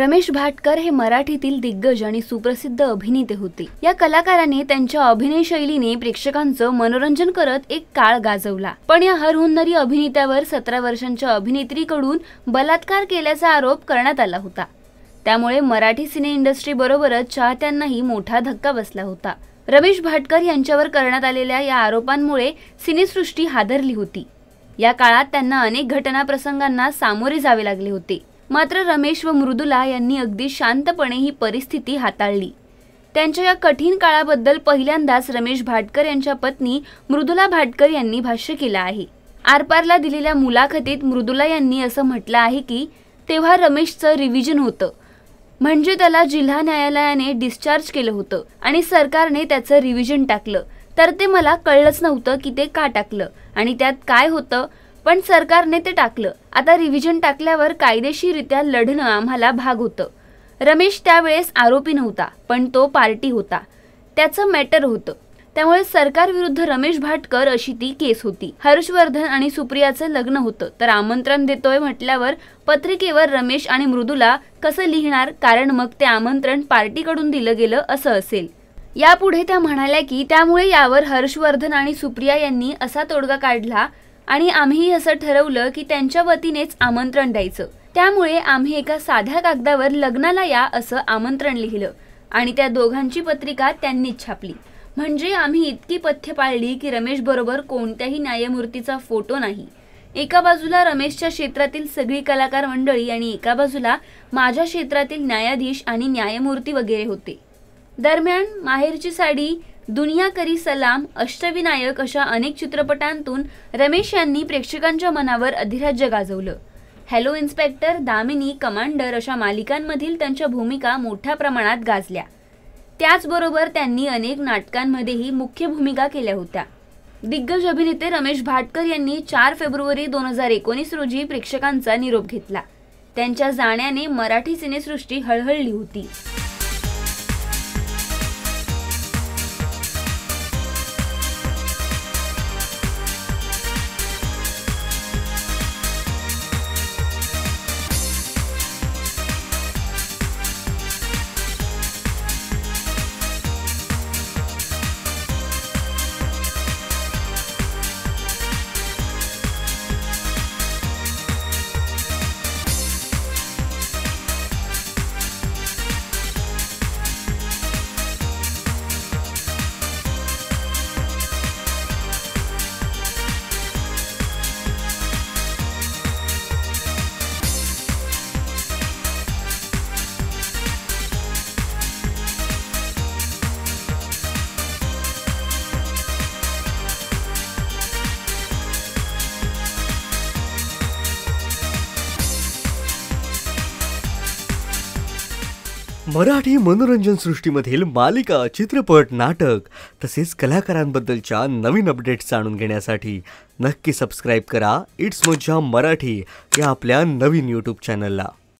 रमेश भाटकर हे मराठीतील दिग्गज आणि सुप्रसिद्ध अभिनेते होते। या कलाकाराने त्यांच्या अभिनय शैलीने प्रेक्षकांचं मनोरंजन करत एक काळ गाजवला। पण या हरहुन्नरी अभिनेत्यावर 17 वर्षांच्या अभिनेत्रीकडून बलात्कार केल्याचा आरोप करण्यात आला होता। त्यामुळे मराठी सिने इंडस्ट्री बरोबरच चाहत्यांनाही मोठा धक्का बसला होता। रमेश भाटकर यांच्यावर करण्यात आलेल्या या आरोपांमुळे सिनेसृष्टी हादरली होती। या काळात त्यांना अनेक घटना प्रसंगांना सामोरे जावे लागले होते। मात्र रमेश व मृदुला यांनी अगदी शांतपणे ही परिस्थिती हाताळली। त्यांच्या या कठीण काळाबद्दल पहिल्यांदाच रमेश भाटकर यांच्या पत्नी मृदुला भाटकर यांनी भाष्य केलं आहे। आरपारला दिलेल्या मुलाखतीत मृदुला यांनी असं म्हटलं आहे की तेव्हा रमेशचं रिव्हिजन होतं, म्हणजे त्याला जिल्हा न्यायालयाने डिस्चार्ज केलं होतं आणि सरकारने त्याचं रिव्हिजन टाकलं, तर ते मला कळलंच नव्हतं की ते का टाकलं आणि त्यात काय होतं, पण सरकारने ते टाकलं। आता रिव्हिजन टाकल्यावर कायदेशीररित्या लढणं आम्हाला भाग होतं। रमेश त्यावेळेस आरोपी नव्हता, पण तो पार्टी होता, त्याचं मॅटर होतं। त्यामुळे सरकार विरुद्ध रमेश भाटकर अशी ती केस होती। हर्षवर्धन आणि सुप्रियाचं लग्न होतं, तर आमंत्रण देतोय म्हटल्यावर पत्रिकेवर रमेश आणि मृदुला कसं लिहिणार, कारण मग ते आमंत्रण पार्टीकडून दिलं गेलं असं असेल। यापुढे त्या म्हणाल्या की त्यामुळे यावर हर्षवर्धन आणि सुप्रिया यांनी असा तोडगा काढला आणि आम्हीही असं ठरवलं की त्यांच्या वतीनेच आमंत्रण द्यायचं। त्यामुळे आम्ही एका साध्या कागदावर लग्नाला या असं आमंत्रण लिहिलं आणि त्या दोघांची पत्रिका त्यांनीच छापली। म्हणजे आम्ही इतकी पथ्य पाळली की रमेश बरोबर कोणत्याही न्यायमूर्तीचा फोटो नाही। एका बाजूला रमेशच्या क्षेत्रातील सगळी कलाकार मंडळी आणि एका बाजूला माझ्या क्षेत्रातील न्यायाधीश आणि न्यायमूर्ती वगैरे होते। दरम्यान माहेरची साडी, दुनिया करी सलाम, अष्टविनायक अशा अनेक चित्रपटांतून रमेश यांनी प्रेक्षकांच्या मनावर अधिराज्य गाजवलं। हॅलो इन्स्पेक्टर, दामिनी, कमांडर अशा मालिकांमधील त्यांच्या भूमिका मोठ्या प्रमाणात गाजल्या। त्याचबरोबर त्यांनी अनेक नाटकांमध्येही मुख्य भूमिका केल्या होत्या। दिग्गज अभिनेते रमेश भाटकर यांनी 4 फेब्रुवारी 2019 रोजी प्रेक्षकांचा निरोप घेतला। त्यांच्या जाण्याने मराठी सिनेसृष्टी हळहळली होती। मराठी मनोरंजन सृष्टीमधील मालिका, चित्रपट, नाटक तसेच कलाकारांबद्दलच्या नवीन अपडेट्स जाणून घेण्यासाठी नक्की सबस्क्राईब करा इट्स मज्जा मराठी या आपल्या नवीन YouTube चॅनलला।